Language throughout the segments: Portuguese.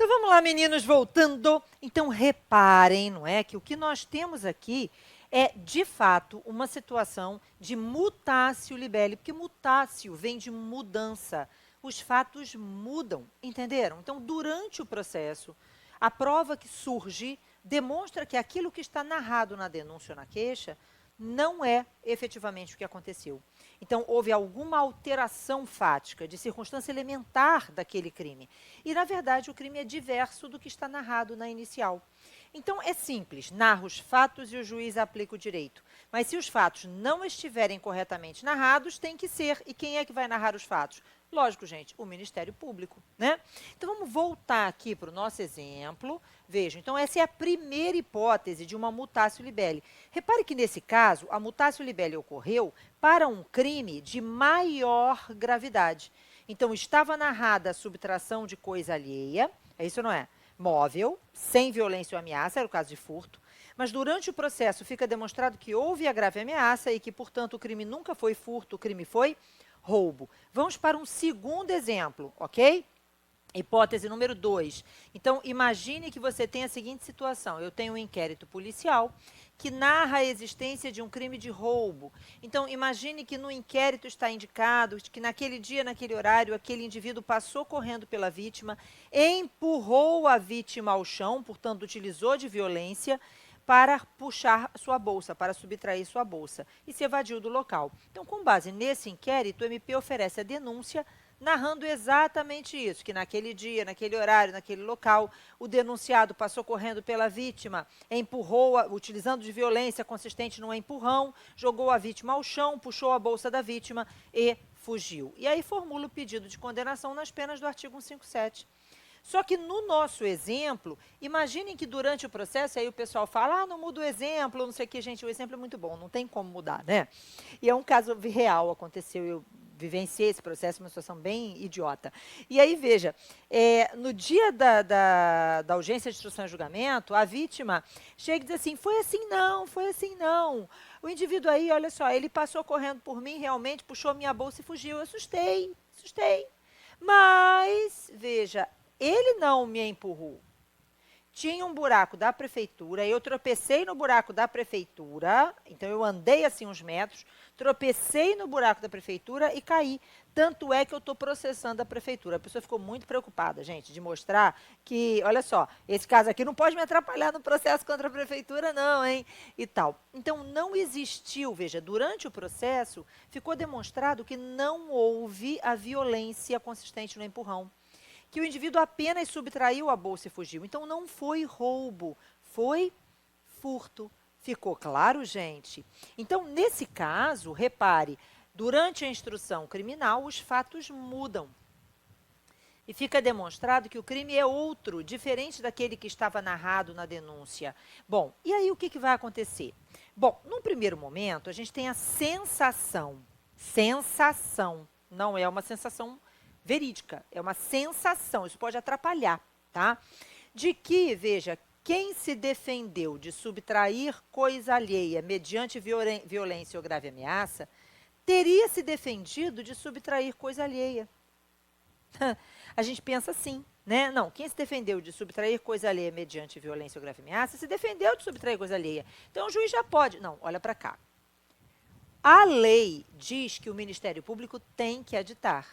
Então vamos lá, meninos, voltando. Então reparem, não é, que o que nós temos aqui é, de fato, uma situação de mutatio libelli, porque mutatio vem de mudança. Os fatos mudam, entenderam? Então, durante o processo, a prova que surge demonstra que aquilo que está narrado na denúncia ou na queixa não é efetivamente o que aconteceu. Então, houve alguma alteração fática de circunstância elementar daquele crime. E, na verdade, o crime é diverso do que está narrado na inicial. Então, é simples, narra os fatos e o juiz aplica o direito. Mas se os fatos não estiverem corretamente narrados, tem que ser. E quem é que vai narrar os fatos? Lógico, gente, o Ministério Público, né? Então, vamos voltar aqui para o nosso exemplo. Vejam, então, essa é a primeira hipótese de uma mutatio libelli. Repare que, nesse caso, a mutatio libelli ocorreu para um crime de maior gravidade. Então, estava narrada a subtração de coisa alheia, é isso ou não é? Móvel, sem violência ou ameaça, era o caso de furto, mas durante o processo fica demonstrado que houve a grave ameaça e que, portanto, o crime nunca foi furto, o crime foi roubo. Vamos para um segundo exemplo, ok? Hipótese número 2. Então, imagine que você tem a seguinte situação. Eu tenho um inquérito policial que narra a existência de um crime de roubo. Então, imagine que no inquérito está indicado que naquele dia, naquele horário, aquele indivíduo passou correndo pela vítima, empurrou a vítima ao chão, portanto, utilizou de violência para puxar sua bolsa, para subtrair sua bolsa, e se evadiu do local. Então, com base nesse inquérito, o MP oferece a denúncia narrando exatamente isso, que naquele dia, naquele horário, naquele local, o denunciado passou correndo pela vítima, empurrou, utilizando de violência consistente num empurrão, jogou a vítima ao chão, puxou a bolsa da vítima e fugiu. E aí formula o pedido de condenação nas penas do artigo 157. Só que no nosso exemplo, imaginem que durante o processo, aí o pessoal fala, não muda o exemplo, não sei o que, gente, o exemplo é muito bom, não tem como mudar, né? E é um caso real, aconteceu, eu vivenciei esse processo, uma situação bem idiota. E aí, veja, no dia da audiência de instrução e julgamento, a vítima chega e diz assim, foi assim não, foi assim não. O indivíduo aí, olha só, ele passou correndo por mim, realmente, puxou minha bolsa e fugiu. Eu assustei. Mas, veja, ele não me empurrou. Tinha um buraco da prefeitura, eu tropecei no buraco da prefeitura, então eu andei assim uns metros, tropecei no buraco da prefeitura e caí. Tanto é que eu estou processando a prefeitura. A pessoa ficou muito preocupada, gente, de mostrar que, olha só, esse caso aqui não pode me atrapalhar no processo contra a prefeitura, não, hein? E tal. Então, não existiu, veja, durante o processo, ficou demonstrado que não houve a violência consistente no empurrão, que o indivíduo apenas subtraiu a bolsa e fugiu. Então, não foi roubo, foi furto. Ficou claro, gente? Então, nesse caso, repare, durante a instrução criminal, os fatos mudam. E fica demonstrado que o crime é outro, diferente daquele que estava narrado na denúncia. Bom, e aí o que vai acontecer? Bom, num primeiro momento, a gente tem a sensação, não é uma sensação verídica, é uma sensação, isso pode atrapalhar, tá? De que, veja, quem se defendeu de subtrair coisa alheia mediante violência ou grave ameaça, teria se defendido de subtrair coisa alheia. A gente pensa assim, né? Não, quem se defendeu de subtrair coisa alheia mediante violência ou grave ameaça, se defendeu de subtrair coisa alheia. Então, o juiz já pode. Não, olha para cá. A lei diz que o Ministério Público tem que aditar.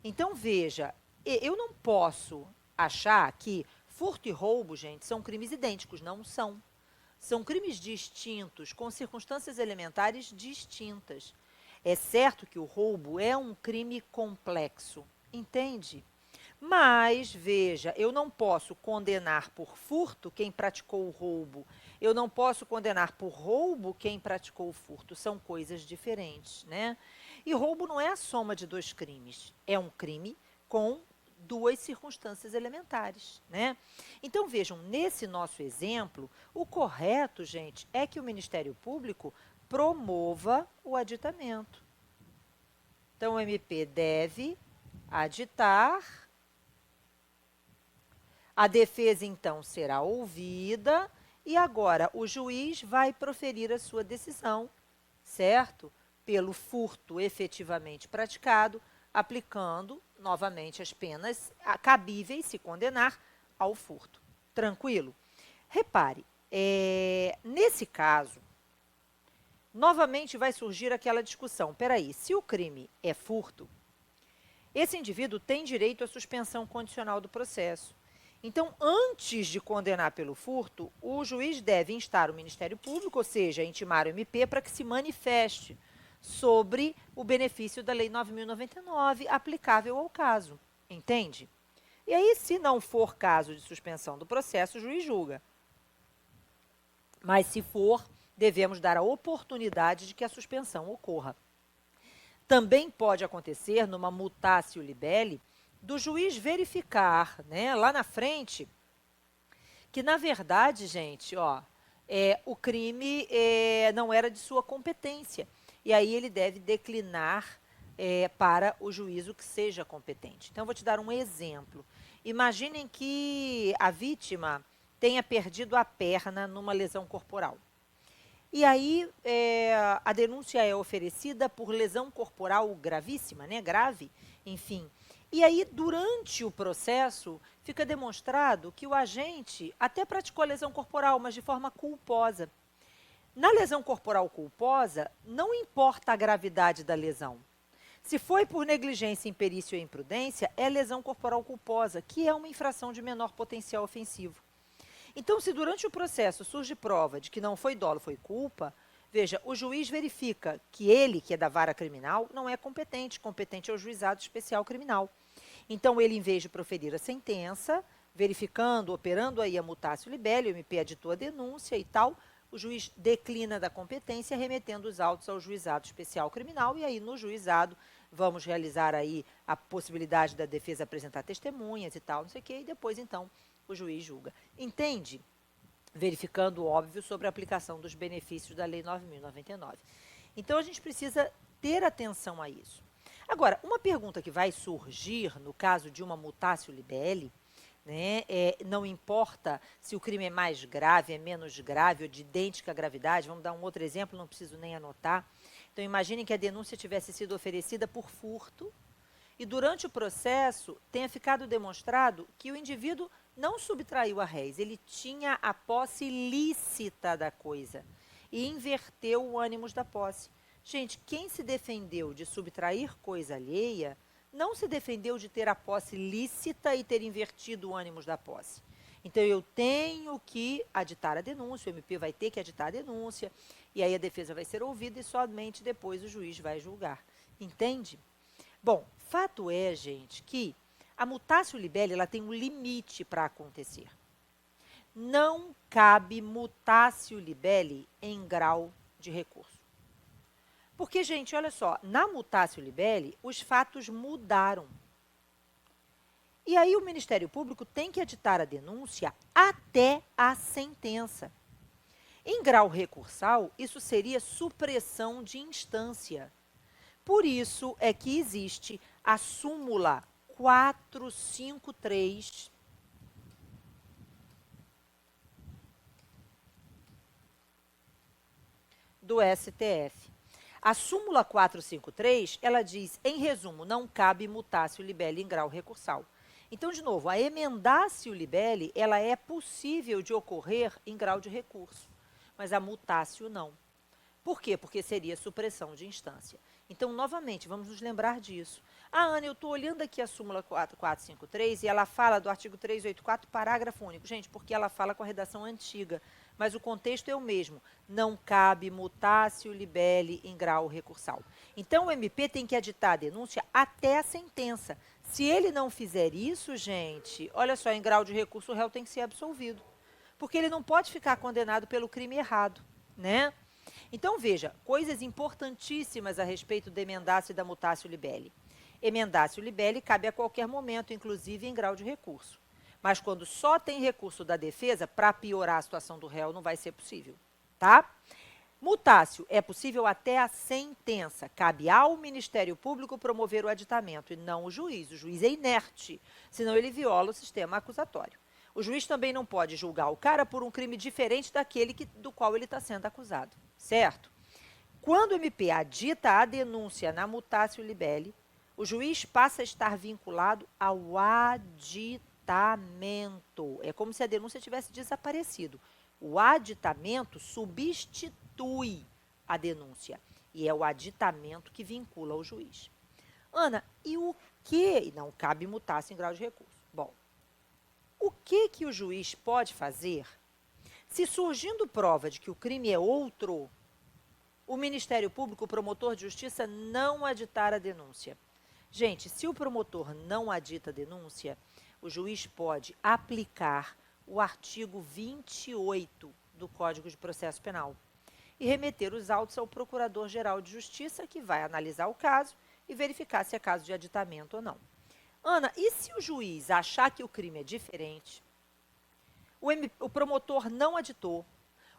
Então, veja, eu não posso achar que furto e roubo, gente, são crimes idênticos. Não são. São crimes distintos, com circunstâncias elementares distintas. É certo que o roubo é um crime complexo, entende? Mas, veja, eu não posso condenar por furto quem praticou o roubo. Eu não posso condenar por roubo quem praticou o furto. São coisas diferentes, né? E roubo não é a soma de dois crimes. É um crime com duas circunstâncias elementares, né? Então, vejam, nesse nosso exemplo, o correto, gente, é que o Ministério Público promova o aditamento. Então, o MP deve aditar. A defesa, então, será ouvida e agora o juiz vai proferir a sua decisão, certo? Pelo furto efetivamente praticado, aplicando novamente as penas cabíveis, se condenar, ao furto. Tranquilo? Repare, nesse caso, novamente vai surgir aquela discussão. Peraí, se o crime é furto, esse indivíduo tem direito à suspensão condicional do processo. Então, antes de condenar pelo furto, o juiz deve instar o Ministério Público, ou seja, intimar o MP, para que se manifeste sobre o benefício da Lei 9.099 aplicável ao caso. Entende? E aí, se não for caso de suspensão do processo, o juiz julga. Mas, se for, devemos dar a oportunidade de que a suspensão ocorra. Também pode acontecer, numa mutatio libelli, do juiz verificar, né, lá na frente, que, na verdade, gente, o crime não era de sua competência. E aí ele deve declinar para o juízo que seja competente. Então, eu vou te dar um exemplo. Imaginem que a vítima tenha perdido a perna numa lesão corporal. E aí, a denúncia é oferecida por lesão corporal gravíssima, né, grave, enfim. E aí, durante o processo, fica demonstrado que o agente até praticou a lesão corporal, mas de forma culposa. Na lesão corporal culposa, não importa a gravidade da lesão. Se foi por negligência, imperícia ou imprudência, é lesão corporal culposa, que é uma infração de menor potencial ofensivo. Então, se durante o processo surge prova de que não foi dolo, foi culpa, veja, o juiz verifica que ele, que é da vara criminal, não é competente. Competente é o juizado especial criminal. Então, ele, em vez de proferir a sentença, verificando, operando aí a mutatio libelli, o MP aditou a denúncia e tal, o juiz declina da competência, remetendo os autos ao juizado especial criminal, e aí no juizado vamos realizar aí a possibilidade da defesa apresentar testemunhas e tal, não sei o quê, e depois, então, o juiz julga. Entende? Verificando, óbvio, sobre a aplicação dos benefícios da Lei 9.099. Então, a gente precisa ter atenção a isso. Agora, uma pergunta que vai surgir no caso de uma mutatio libelli, né, não importa se o crime é mais grave, é menos grave ou de idêntica gravidade, vamos dar um outro exemplo, não preciso nem anotar. Então, imaginem que a denúncia tivesse sido oferecida por furto e durante o processo tenha ficado demonstrado que o indivíduo não subtraiu a réis, ele tinha a posse lícita da coisa e inverteu o ânimos da posse. Gente, quem se defendeu de subtrair coisa alheia, não se defendeu de ter a posse lícita e ter invertido o ânimos da posse. Então, eu tenho que aditar a denúncia, o MP vai ter que aditar a denúncia, e aí a defesa vai ser ouvida e somente depois o juiz vai julgar. Entende? Bom, fato é, gente, que a mutatio libelli ela tem um limite para acontecer. Não cabe mutatio libelli em grau de recurso. Porque, gente, olha só, na mutatio libelli, os fatos mudaram. E aí o Ministério Público tem que aditar a denúncia até a sentença. Em grau recursal, isso seria supressão de instância. Por isso é que existe a súmula 453 do STF. A súmula 453, ela diz, em resumo, não cabe mutatio libelli em grau recursal. Então, de novo, a emendatio libelli, ela é possível de ocorrer em grau de recurso, mas a mutatio não. Por quê? Porque seria supressão de instância. Então, novamente, vamos nos lembrar disso. Ana, eu estou olhando aqui a súmula 453 e ela fala do artigo 384, parágrafo único. Gente, porque ela fala com a redação antiga, mas o contexto é o mesmo. Não cabe mutatio libelli em grau recursal. Então, o MP tem que aditar a denúncia até a sentença. Se ele não fizer isso, gente, olha só, em grau de recurso o réu tem que ser absolvido. Porque ele não pode ficar condenado pelo crime errado, né? Então, veja, coisas importantíssimas a respeito da emendatio e da mutatio libelli. Emendatio libelli cabe a qualquer momento, inclusive em grau de recurso. Mas quando só tem recurso da defesa, para piorar a situação do réu, não vai ser possível, tá? Mutatio é possível até a sentença. Cabe ao Ministério Público promover o aditamento e não o juiz. O juiz é inerte, senão ele viola o sistema acusatório. O juiz também não pode julgar o cara por um crime diferente daquele do qual ele está sendo acusado, certo? Quando o MP adita a denúncia na mutatio libelli, o juiz passa a estar vinculado ao aditamento. aditamento. É como se a denúncia tivesse desaparecido. O aditamento substitui a denúncia. E é o aditamento que vincula o juiz. Ana, e o que... Não cabe mutácio em grau de recurso. Bom, o que o juiz pode fazer se, surgindo prova de que o crime é outro, o Ministério Público, o promotor de justiça, não aditar a denúncia? Gente, se o promotor não adita a denúncia, o juiz pode aplicar o artigo 28 do Código de Processo Penal e remeter os autos ao Procurador-Geral de Justiça, que vai analisar o caso e verificar se é caso de aditamento ou não. Ana, e se o juiz achar que o crime é diferente, o promotor não aditou,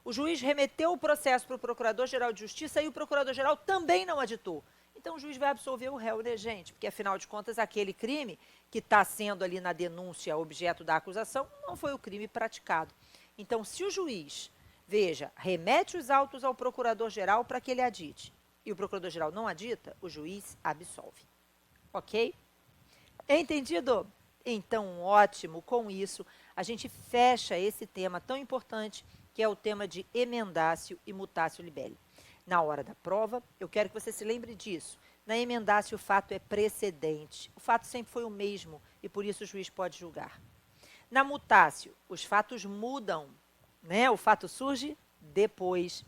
o juiz remeteu o processo para o Procurador-Geral de Justiça e o Procurador-Geral também não aditou? Então, o juiz vai absolver o réu, né, gente? Porque, afinal de contas, aquele crime que está sendo ali na denúncia objeto da acusação não foi o crime praticado. Então, se o juiz, veja, remete os autos ao Procurador-Geral para que ele adite e o Procurador-Geral não adita, o juiz absolve. Ok? Entendido? Então, ótimo. Com isso, a gente fecha esse tema tão importante, que é o tema de emendácio e mutácio libelli. Na hora da prova, eu quero que você se lembre disso. Na emendácio, o fato é precedente. O fato sempre foi o mesmo e, por isso, o juiz pode julgar. Na mutácio, os fatos mudam, né? O fato surge depois.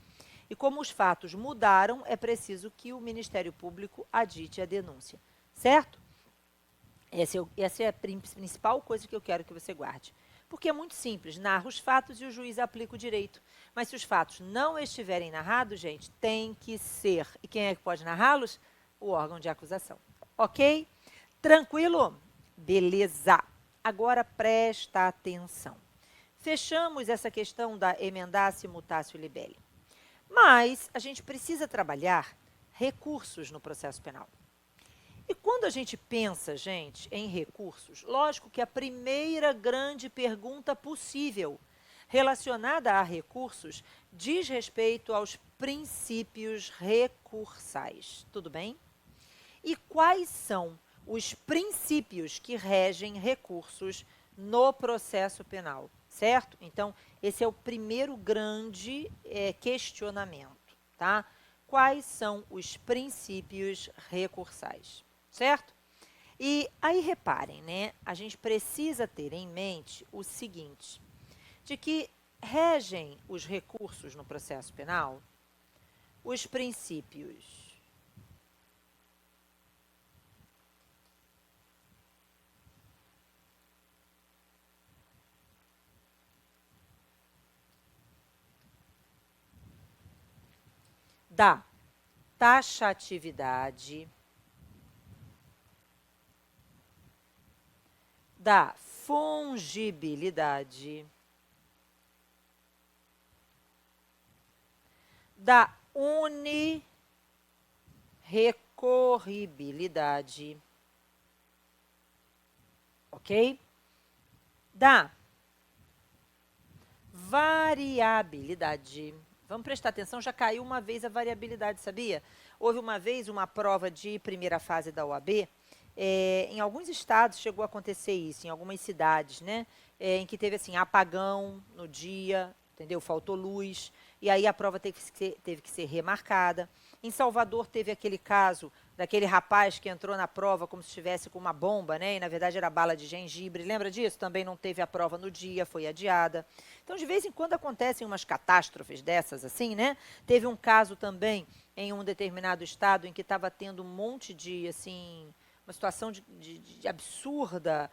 E como os fatos mudaram, é preciso que o Ministério Público adite a denúncia. Certo? Essa é a principal coisa que eu quero que você guarde. Porque é muito simples, narra os fatos e o juiz aplica o direito. Mas se os fatos não estiverem narrados, gente, tem que ser. E quem é que pode narrá-los? O órgão de acusação. Ok? Tranquilo? Beleza. Agora presta atenção. Fechamos essa questão da emendácio, mutácio libelli. Mas a gente precisa trabalhar recursos no processo penal. E quando a gente pensa, gente, em recursos, lógico que a primeira grande pergunta possível relacionada a recursos diz respeito aos princípios recursais. Tudo bem? E quais são os princípios que regem recursos no processo penal? Certo? Então, esse é o primeiro grande questionamento, tá? Quais são os princípios recursais? Certo? E aí reparem, né? A gente precisa ter em mente o seguinte, de que regem os recursos no processo penal os princípios da taxatividade, da fungibilidade, da unirrecorribilidade, ok? Da variabilidade. Vamos prestar atenção, já caiu uma vez a variabilidade, sabia? Houve uma vez uma prova de primeira fase da OAB, em alguns estados chegou a acontecer isso, em algumas cidades, né? Em que teve assim, apagão no dia, entendeu? Faltou luz, e aí a prova teve que ser remarcada. Em Salvador teve aquele caso daquele rapaz que entrou na prova como se estivesse com uma bomba, né? E na verdade era bala de gengibre. Lembra disso? Também não teve a prova no dia, foi adiada. Então, de vez em quando acontecem umas catástrofes dessas, assim, né? Teve um caso também em um determinado estado em que estava tendo um monte de, assim, uma situação de absurda,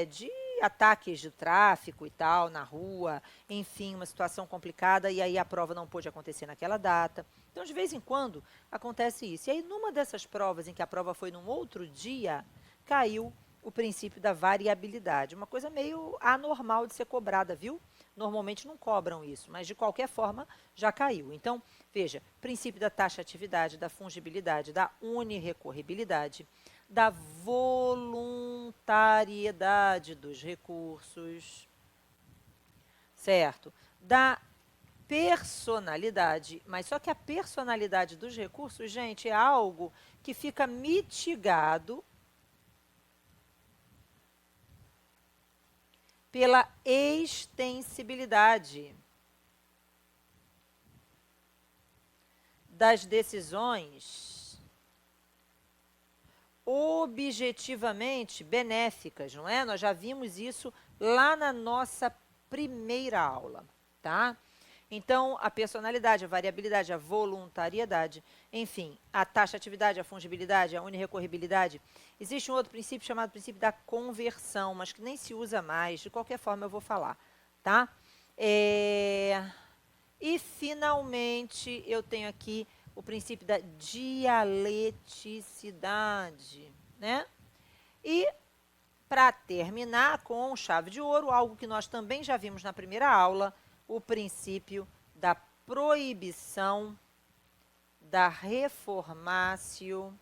de ataques de tráfico e tal, na rua, enfim, uma situação complicada, e aí a prova não pôde acontecer naquela data. Então, de vez em quando, acontece isso. E aí, numa dessas provas, em que a prova foi num outro dia, caiu o princípio da variabilidade. Uma coisa meio anormal de ser cobrada, viu? Normalmente não cobram isso, mas de qualquer forma já caiu. Então, veja, princípio da taxatividade, da fungibilidade, da unirrecorribilidade, da voluntariedade dos recursos, certo? Da personalidade, mas só que a personalidade dos recursos, gente, é algo que fica mitigado pela extensibilidade das decisões objetivamente benéficas, não é? Nós já vimos isso lá na nossa primeira aula, tá? Então, a personalidade, a variabilidade, a voluntariedade, enfim, a taxatividade, a fungibilidade, a unirrecorribilidade. Existe um outro princípio chamado princípio da conversão, mas que nem se usa mais, de qualquer forma eu vou falar, tá? E, finalmente, eu tenho aqui o princípio da dialeticidade, né? E, para terminar com chave de ouro, algo que nós também já vimos na primeira aula, o princípio da proibição da reformatio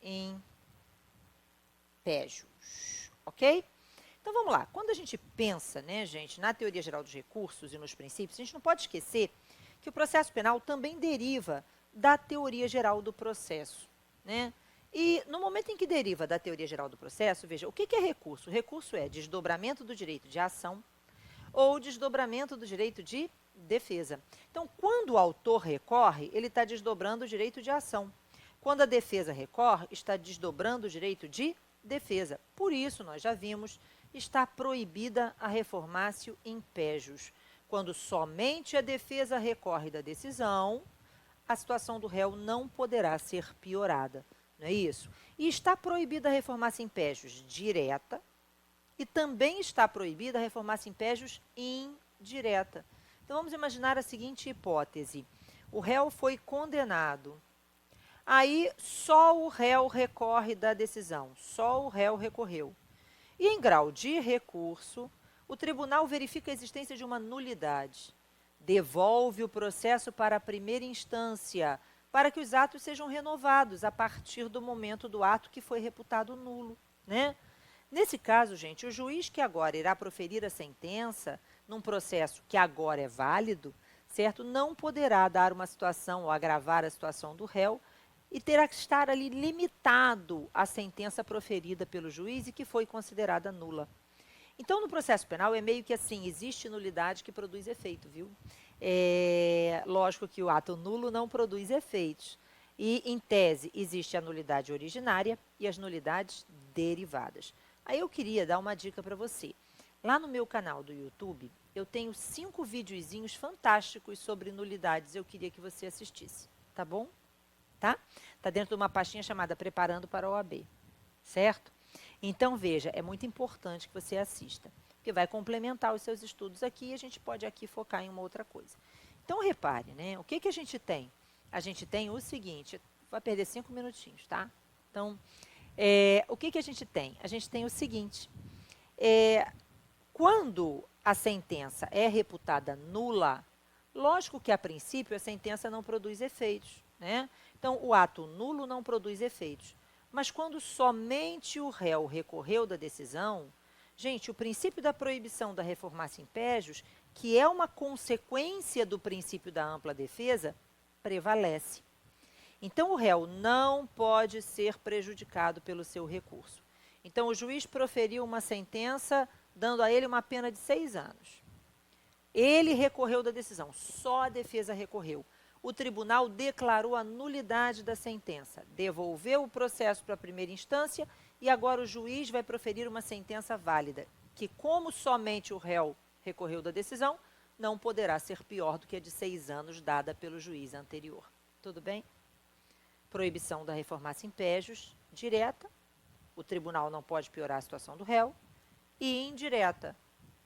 in pejus, ok? Então, vamos lá. Quando a gente pensa, né, gente, na teoria geral dos recursos e nos princípios, a gente não pode esquecer que o processo penal também deriva da teoria geral do processo, né? E no momento em que deriva da teoria geral do processo, veja, o que é recurso? O recurso é desdobramento do direito de ação ou desdobramento do direito de defesa. Então, quando o autor recorre, ele está desdobrando o direito de ação. Quando a defesa recorre, está desdobrando o direito de defesa. Por isso, nós já vimos, está proibida a reformatio in pejus. Quando somente a defesa recorre da decisão, a situação do réu não poderá ser piorada. Não é isso? E está proibida a reformatio in pejus direta, e também está proibida a reformatio in pejus indireta. Então, vamos imaginar a seguinte hipótese. O réu foi condenado. Aí, só o réu recorre da decisão. Só o réu recorreu. E, em grau de recurso, o tribunal verifica a existência de uma nulidade. Devolve o processo para a primeira instância, para que os atos sejam renovados a partir do momento do ato que foi reputado nulo, né? Nesse caso, gente, o juiz que agora irá proferir a sentença, num processo que agora é válido, certo? Não poderá dar uma situação ou agravar a situação do réu e terá que estar ali limitado à sentença proferida pelo juiz e que foi considerada nula. Então, no processo penal, é meio que assim, existe nulidade que produz efeito, viu? Lógico que o ato nulo não produz efeitos. E, em tese, existe a nulidade originária e as nulidades derivadas. Aí eu queria dar uma dica para você. Lá no meu canal do YouTube, eu tenho 5 videozinhos fantásticos sobre nulidades. Eu queria que você assistisse, tá bom? Tá? Tá dentro de uma pastinha chamada Preparando para a OAB, certo? Então, veja, é muito importante que você assista, porque vai complementar os seus estudos aqui e a gente pode aqui focar em uma outra coisa. Então, repare, né? O que a gente tem? A gente tem o seguinte, vai perder 5 minutinhos, tá? Então, o que a gente tem? A gente tem o seguinte, quando a sentença é reputada nula, lógico que, a princípio, a sentença não produz efeitos, né? Então, o ato nulo não produz efeitos. Mas quando somente o réu recorreu da decisão, gente, o princípio da proibição da reformatio in pejus, que é uma consequência do princípio da ampla defesa, prevalece. Então, o réu não pode ser prejudicado pelo seu recurso. Então, o juiz proferiu uma sentença dando a ele uma pena de 6 anos. Ele recorreu da decisão, só a defesa recorreu. O tribunal declarou a nulidade da sentença, devolveu o processo para a primeira instância e agora o juiz vai proferir uma sentença válida, que, como somente o réu recorreu da decisão, não poderá ser pior do que a de 6 anos dada pelo juiz anterior. Tudo bem? Proibição da reformatio in pejus, direta, o tribunal não pode piorar a situação do réu, e indireta,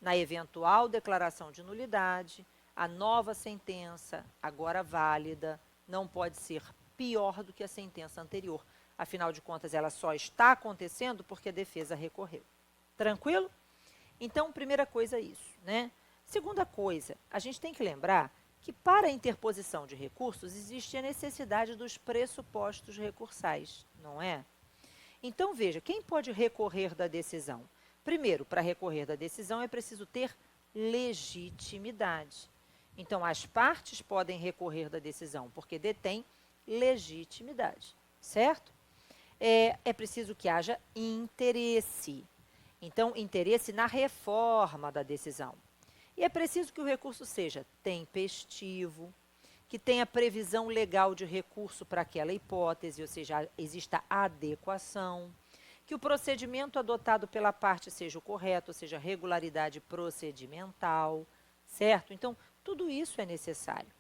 na eventual declaração de nulidade, a nova sentença, agora válida, não pode ser pior do que a sentença anterior. Afinal de contas, ela só está acontecendo porque a defesa recorreu. Tranquilo? Então, primeira coisa é isso, né? Segunda coisa, a gente tem que lembrar que para a interposição de recursos existe a necessidade dos pressupostos recursais, não é? Então, veja, quem pode recorrer da decisão? Primeiro, para recorrer da decisão é preciso ter legitimidade. Então, as partes podem recorrer da decisão porque detêm legitimidade, certo? É preciso que haja interesse. Então, interesse na reforma da decisão. E é preciso que o recurso seja tempestivo, que tenha previsão legal de recurso para aquela hipótese, ou seja, exista adequação, que o procedimento adotado pela parte seja o correto, ou seja, regularidade procedimental, certo? Então, tudo isso é necessário.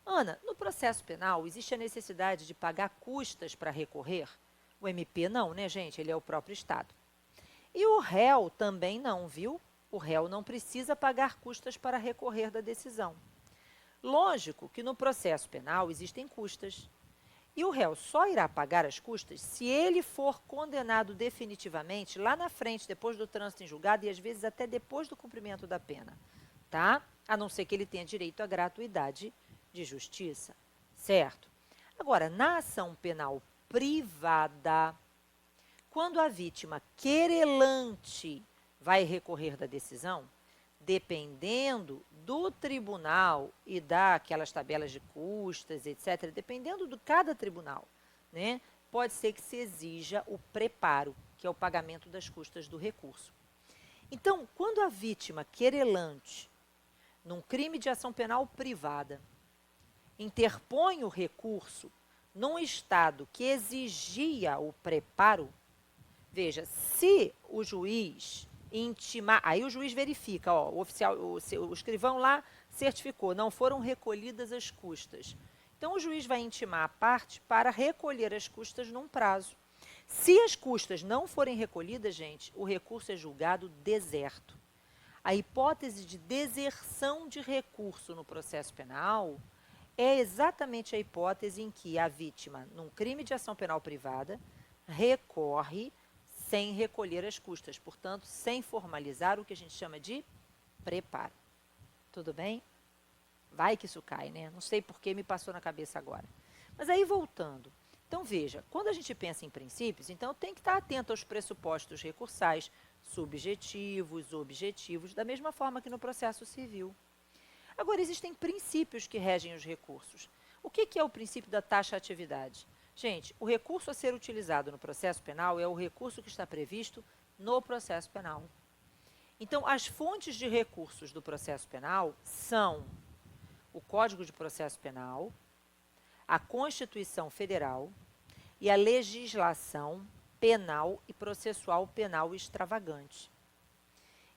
Ana, no processo penal, existe a necessidade de pagar custas para recorrer? O MP não, né, gente? Ele é o próprio Estado. E o réu também não, viu? O réu não precisa pagar custas para recorrer da decisão. Lógico que no processo penal existem custas. E o réu só irá pagar as custas se ele for condenado definitivamente lá na frente, depois do trânsito em julgado e às vezes até depois do cumprimento da pena, tá? A não ser que ele tenha direito à gratuidade de justiça, certo? Agora, na ação penal privada, quando a vítima querelante vai recorrer da decisão, dependendo do tribunal e daquelas tabelas de custas, etc., dependendo de cada tribunal, né, pode ser que se exija o preparo, que é o pagamento das custas do recurso. Então, quando a vítima querelante, num crime de ação penal privada, interpõe o recurso num estado que exigia o preparo, veja, se o juiz intimar, aí o juiz verifica, ó, o oficial, o escrivão lá certificou, não foram recolhidas as custas. Então o juiz vai intimar a parte para recolher as custas num prazo. Se as custas não forem recolhidas, gente, o recurso é julgado deserto. A hipótese de deserção de recurso no processo penal é exatamente a hipótese em que a vítima, num crime de ação penal privada, recorre sem recolher as custas, portanto, sem formalizar o que a gente chama de preparo. Tudo bem? Vai que isso cai, né? Não sei por que me passou na cabeça agora. Mas aí, voltando. Então, veja, quando a gente pensa em princípios, então tem que estar atento aos pressupostos recursais, subjetivos, objetivos, da mesma forma que no processo civil. Agora, existem princípios que regem os recursos. O que é o princípio da taxatividade? Gente, o recurso a ser utilizado no processo penal é o recurso que está previsto no processo penal. Então, as fontes de recursos do processo penal são o Código de Processo Penal, a Constituição Federal e a legislação penal e processual penal extravagante.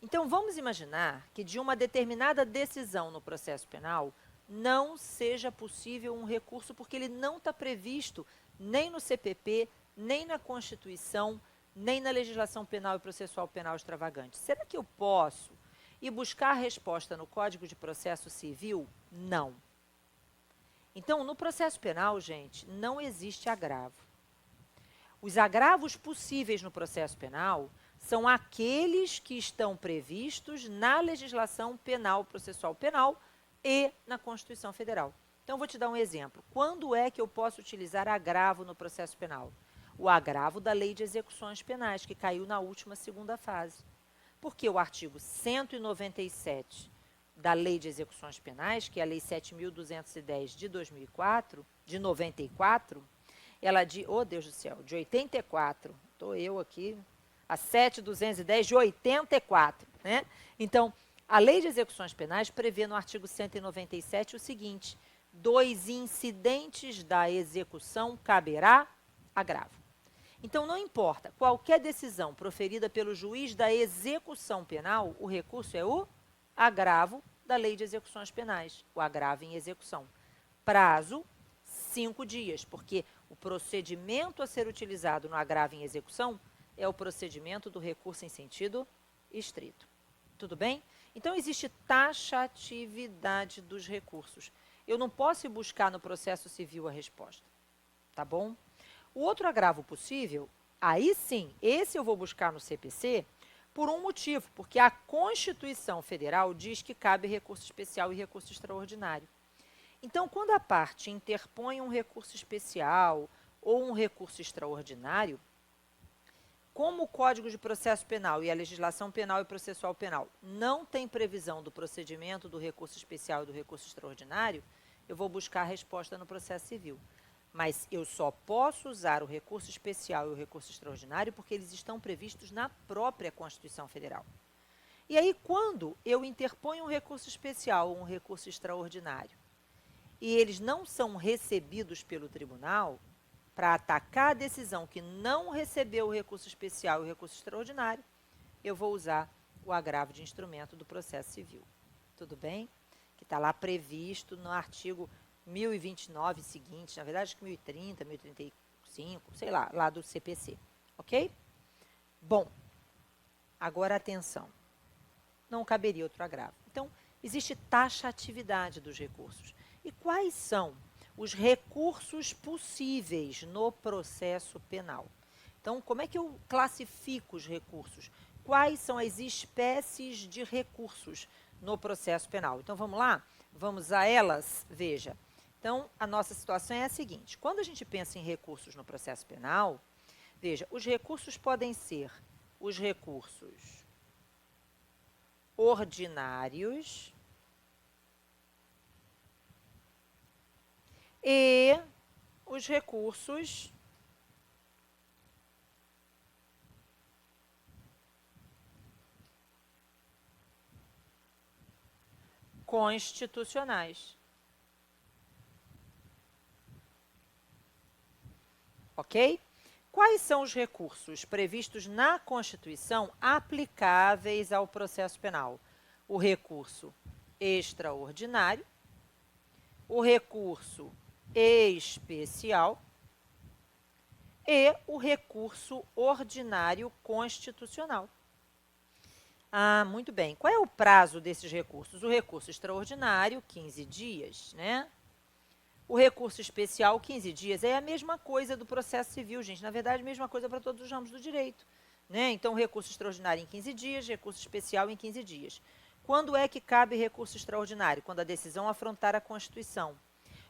Então, vamos imaginar que de uma determinada decisão no processo penal não seja possível um recurso porque ele não está previsto nem no CPP, nem na Constituição, nem na legislação penal e processual penal extravagante. Será que eu posso ir buscar a resposta no Código de Processo Civil? Não. Então, no processo penal, gente, não existe agravo. Os agravos possíveis no processo penal são aqueles que estão previstos na legislação penal, processual penal e na Constituição Federal. Então, vou te dar um exemplo. Quando é que eu posso utilizar agravo no processo penal? O agravo da Lei de Execuções Penais, que caiu na última segunda fase. Porque o artigo 197 da Lei de Execuções Penais, que é a Lei 7.210 de 2004, de 94, ela de, oh Deus do céu, de 84, estou eu aqui, a 7.210 de 84, né? Então, a Lei de Execuções Penais prevê no artigo 197 o seguinte: dos incidentes da execução caberá agravo. Então, não importa, qualquer decisão proferida pelo juiz da execução penal, o recurso é o agravo da Lei de Execuções Penais, o agravo em execução. Prazo, 5 dias, porque o procedimento a ser utilizado no agravo em execução é o procedimento do recurso em sentido estrito. Tudo bem? Então, existe taxatividade dos recursos. Eu não posso ir buscar no processo civil a resposta, tá bom? O outro agravo possível, aí sim, esse eu vou buscar no CPC por um motivo, porque a Constituição Federal diz que cabe recurso especial e recurso extraordinário. Então, quando a parte interpõe um recurso especial ou um recurso extraordinário, como o Código de Processo Penal e a legislação penal e processual penal não tem previsão do procedimento do recurso especial e do recurso extraordinário, eu vou buscar a resposta no processo civil. Mas eu só posso usar o recurso especial e o recurso extraordinário porque eles estão previstos na própria Constituição Federal. E aí, quando eu interponho um recurso especial ou um recurso extraordinário e eles não são recebidos pelo tribunal, para atacar a decisão que não recebeu o recurso especial e o recurso extraordinário, eu vou usar o agravo de instrumento do processo civil. Tudo bem? Que está lá previsto no artigo 1029 seguinte, na verdade, acho que 1030, 1035, sei lá, lá do CPC. Ok? Bom, agora atenção. Não caberia outro agravo. Então, existe taxatividade dos recursos. E quais são os recursos possíveis no processo penal? Então, como é que eu classifico os recursos? Quais são as espécies de recursos no processo penal? Então, vamos lá? Vamos a elas? Veja. Então, a nossa situação é a seguinte. Quando a gente pensa em recursos no processo penal, veja, os recursos podem ser os recursos ordinários e os recursos constitucionais. Ok? Quais são os recursos previstos na Constituição aplicáveis ao processo penal? O recurso extraordinário, o recurso especial e o recurso ordinário constitucional. Ah, muito bem. Qual é o prazo desses recursos? O recurso extraordinário, 15 dias, né? O recurso especial, 15 dias. É a mesma coisa do processo civil, gente. Na verdade, a mesma coisa para todos os ramos do direito, né? Então, recurso extraordinário em 15 dias, recurso especial em 15 dias. Quando é que cabe recurso extraordinário? Quando a decisão afrontar a Constituição.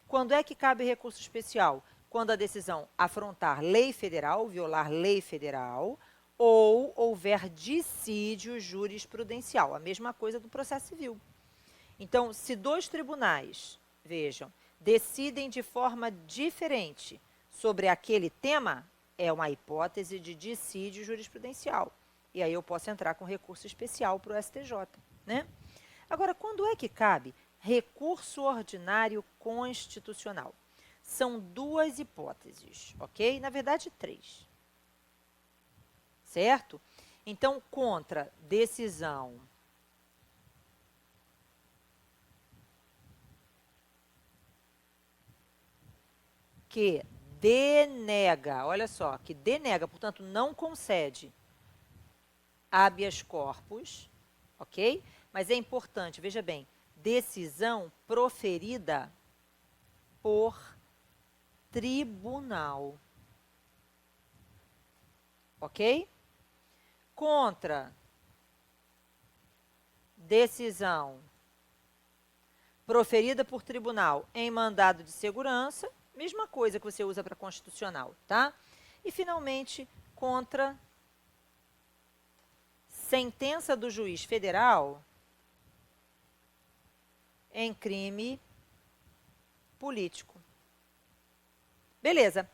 Quando é que cabe recurso especial? Quando a decisão afrontar lei federal, violar lei federal, ou houver dissídio jurisprudencial. A mesma coisa do processo civil. Então, se dois tribunais, vejam, decidem de forma diferente sobre aquele tema, é uma hipótese de dissídio jurisprudencial. E aí eu posso entrar com recurso especial para o STJ, né? Agora, quando é que cabe recurso ordinário constitucional? São duas hipóteses, ok? Na verdade, três. Certo? Então, contra decisão que denega, olha só, que denega, portanto, não concede habeas corpus, ok? Mas é importante, veja bem, decisão proferida por tribunal, ok? Contra decisão proferida por tribunal em mandado de segurança, mesma coisa que você usa para constitucional, tá? E, finalmente, contra sentença do juiz federal em crime político. Beleza.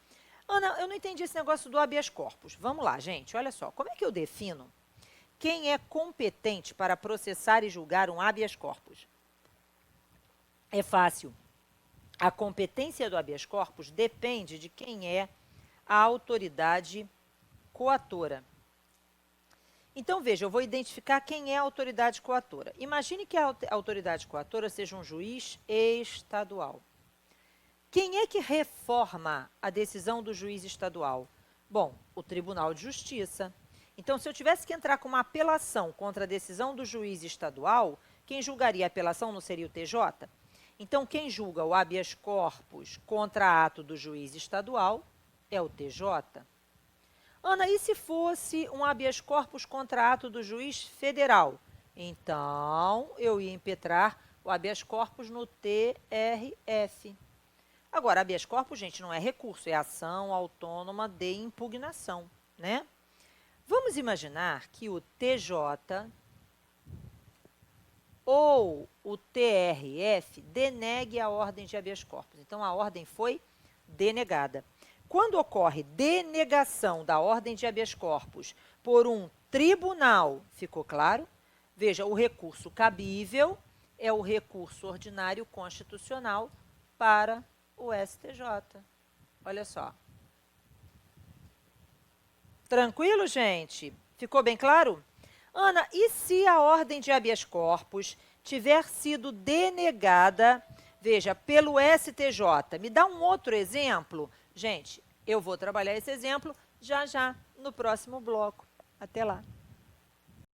Ana, eu não entendi esse negócio do habeas corpus. Vamos lá, gente, olha só. Como é que eu defino quem é competente para processar e julgar um habeas corpus? É fácil. A competência do habeas corpus depende de quem é a autoridade coatora. Então, veja, eu vou identificar quem é a autoridade coatora. Imagine que a autoridade coatora seja um juiz estadual. Quem é que reforma a decisão do juiz estadual? Bom, o Tribunal de Justiça. Então, se eu tivesse que entrar com uma apelação contra a decisão do juiz estadual, quem julgaria a apelação não seria o TJ? Então, quem julga o habeas corpus contra ato do juiz estadual é o TJ. Ana, e se fosse um habeas corpus contra ato do juiz federal? Então, eu ia impetrar o habeas corpus no TRF. Agora, habeas corpus, gente, não é recurso, é ação autônoma de impugnação, né? Vamos imaginar que o TJ ou o TRF denegue a ordem de habeas corpus. Então, a ordem foi denegada. Quando ocorre denegação da ordem de habeas corpus por um tribunal, ficou claro? Veja, o recurso cabível é o recurso ordinário constitucional para o STJ. Olha só. Tranquilo, gente? Ficou bem claro? Ana, e se a ordem de habeas corpus tiver sido denegada, veja, pelo STJ? Me dá um outro exemplo? Gente, eu vou trabalhar esse exemplo já no próximo bloco. Até lá.